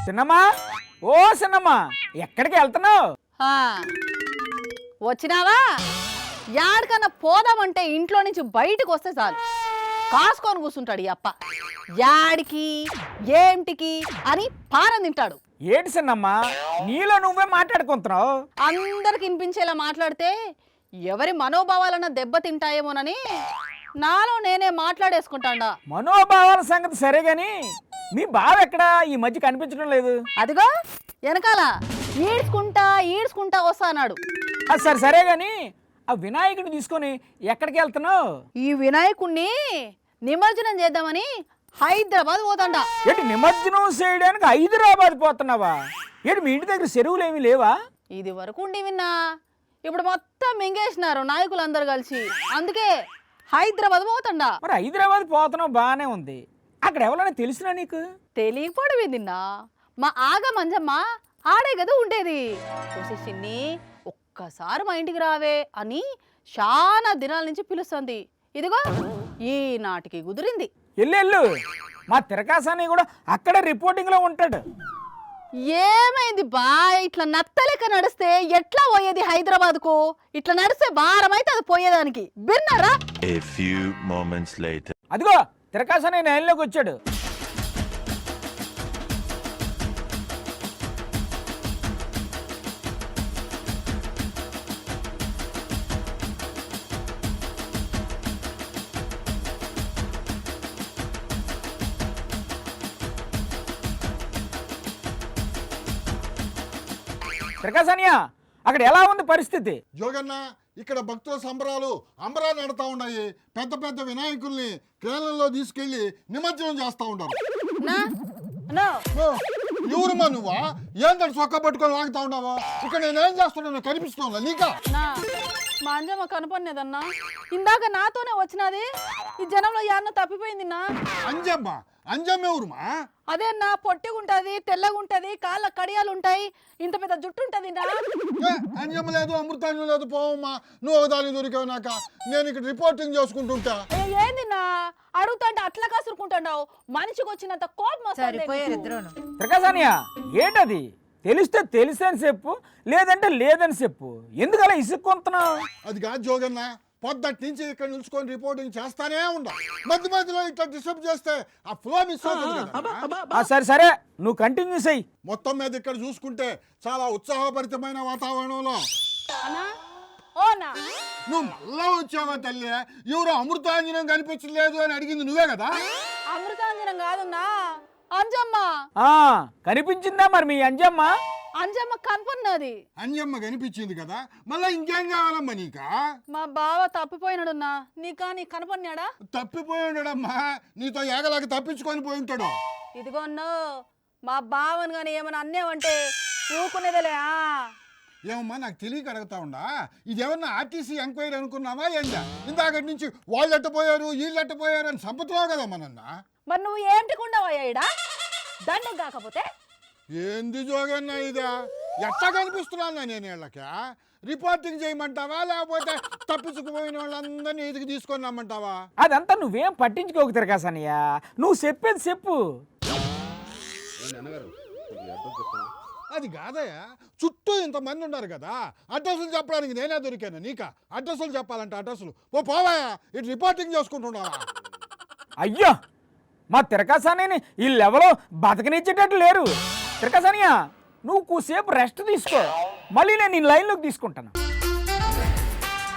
చిన్నమ్మా, ఓ చిన్నమ్మా, ఎక్కడికి వెళ్తున్నావు? ఆ, వచ్చినావా? యాడికన్నా పోదామంటే ఇంట్లో నుంచి బయటకు వస్తే చాలు కాసుకొని కూర్చుంటాడు ఈ అప్ప. యాడికి ఏంటికి అని పారం తింటాడు. ఏంటి చిన్నమ్మా, నీలో నువ్వే మాట్లాడుకుంటున్నావు? అందరికి వినిపించేలా మాట్లాడితే ఎవరి మనోభావాలన్నా దెబ్బ తింటాయేమోనని నాలో నేనే మాట్లాడేసుకుంటాడా. మనోభావాల సంగతి సరే గాని మీ బావ ఎక్కడా ఈ మధ్య కనిపించడం లేదు? అదిగో వెనకాల ఈడ్చుకుంటా వస్తా అన్నాడు. అది సరే సరే గాని ఆ వినాయకుడిని తీసుకొని ఎక్కడికి వెళ్తున్నావు? ఈ వినాయకుణ్ణి నిమజ్జనం చేద్దామని హైదరాబాద్ పోతాండా. ఏంటి నిమజ్జనం చేయడానికి హైదరాబాద్ పోతున్నావా? ఏంటి మీ ఇంటి దగ్గర చెరువులు ఏమీ లేవా? ఇది వరకు ఉండి విన్నా, ఇప్పుడు మొత్తం మింగేసినారు నాయకులందరూ కలిసి, అందుకే హైదరాబాద్ పోతాండా. మరి హైదరాబాద్ పోతున్నావు బాగానే ఉంది, అక్కడ ఎవరైనా తెలిసినా నీకు? తెలియకపోవడం ఏందిన్నా, మా ఆగ మంజమ్మ ఆడే కదా ఉండేది. చిన్ని ఒక్కసారి మా ఇంటికి రావే అని చాలా దినాల నుంచి పిలుస్తుంది. ఇదిగో ఈనాటికి కుదిరింది. ఎల్లు మా తిరకాసాని కూడా అక్కడే రిపోర్టింగ్ లో ఉంటాడు. ఏమైంది బా, ఇట్లా నత్తలేక నడిస్తే ఎట్లా పోయేది హైదరాబాద్ కు? ఇట్లా నడిస్తే భారం అయితే అది పోయేదానికి విన్నారా? అదిగో తిరకాసాని లైన్లోకి వచ్చాడు. తిరకాసానియా, అక్కడ ఎలా ఉంది పరిస్థితి? జోగన్న, ఇక్కడ భక్తుల సంబరాలు అంబరాలు నడుతూ ఉన్నాయి. పెద్ద పెద్ద వినాయకుల్ని కేరళలో తీసుకెళ్లి నిమజ్జనం చేస్తూ ఉంటారు. ఎవరుమా నువ్వా? ఏంటంటే చొక్కా పట్టుకొని వాగుతా ఉన్నావా? ఇక్కడ నేనేం చేస్తున్నాను కనిపిస్తున్నా నీకా? మా అంజమ్మ కనపడినదన్నా, ఇందాక నాతోనే వచ్చినది. ఈ జనంలో యాన్న తప్పిపోయింది నా. అంజమ్మ ఎవరుమా? అదే నా, పొట్టిగుంటది, తెల్లగుంటది, కాళ్ళ కడియాలు ఉంటాయి, ఇంత పెద్ద జుట్టు ఉంటది నా. అంజమ్మ లేదు, అమృతాంజం లేదు, పోవమ్మా. నువ్వు ఒకదాని దొరికావు నాక. నేను ఇక్కడ రిపోర్టింగ్ చేసుకుంటుంటా. ఏంది నా అడుగుతాంటే అట్లా కాసురుకుంటున్నావు? మనిషికి వచ్చినంత కోపం వస్తుంది. తిరకాసానియా, ఏంటది? తెలిస్తే తెలిసని చెప్పు, లేదంటే లేదని చెప్పు. ఎందుకు అలా ఇసుక్కుంటున్నావు? అది కాదు జోగన్న, పొద్దుటి నుంచి ఇక్కడ నిలుచుకొని రిపోర్టింగ్ చేస్తానే ఉండా. మధ్య మధ్యలో ఇట్లా డిస్టర్బ్ చేస్తే ఆ ఫ్లో మిస్ అవుతుంది. సరే సరే, నువ్వు కంటిన్యూస్ అయ్యి. మొత్తం మీద ఇక్కడ చూసుకుంటే చాలా ఉత్సాహభరితమైన వాతావరణంలో నువ్వు మళ్ళా వచ్చావా తల్లి? ఎవరో అమృతాంజనం కనిపించలేదు అని అడిగింది నువ్వే కదా? అమృతాంజనం కాదున్నా, అంజమ్మ. కనిపించిందా మరి మీ అంజమ్మ? అంజమ్మ కనపడినది. అంజమ్మ కనిపించింది కదా, మళ్ళా ఇంకేం కావాలమ్మా నీకా? మా బావ తప్పిపోయినాడున్నా, నీకా నీ కనపడినాడా? తప్పిపోయి ఉండడమ్మా, నీతో ఏగలాగా తప్పించుకొని పోయి ఉంటాడు. ఇదిగోన్నో మా బావని కానీ ఏమైనా అన్నేవంటే ఊకునేదిలే. ఏమమ్మా, నాకు తెలియక అడుగుతా ఉండా. ఇదేమన్నా ఆర్టీసీ ఎంక్వైరీ అనుకున్నావా ఏందా? ఇందాకటి నుంచి వాళ్ళు ఎట్టపోయారు వీళ్ళు ఎట్టపోయారు అని సంపతున్నావు కదమ్మా నన్న. మరి నువ్వు ఏంటికుండవయ్యాడా దండం కాకపోతే? ఏంది జోగన్నా ఇదా? ఎట్లా కనిపిస్తున్నాను నేను వీళ్ళకి? రిపోర్టింగ్ చేయమంటావా, లేకపోతే తప్పించుకుపోయిన వాళ్ళందరినీ ఇదికి తీసుకొని రమ్మంటావా? అదంతా నువ్వేం పట్టించుకోకు తిరకాసానియా, నువ్వు చెప్పేది చెప్పు. అది కాదయ్యా, చుట్టూ ఇంతమంది ఉన్నారు కదా, అడ్రస్లు చెప్పడానికి నేనే దొరికాను నీకా? అడ్రస్లు చెప్పాలంటే అడ్రస్లు ఓ పోవాయా, ఇటు రిపోర్టింగ్ చేసుకుంటున్నావా? అయ్యో, మా తిరకాసానిని ఈ లెవెల్లో బతకనిచ్చేటట్టు లేరు. తిరకాసానియా, నువ్వు కూసేపు రెస్ట్ తీసుకో, మళ్ళీ నేను ఈ లైన్లోకి తీసుకుంటాను.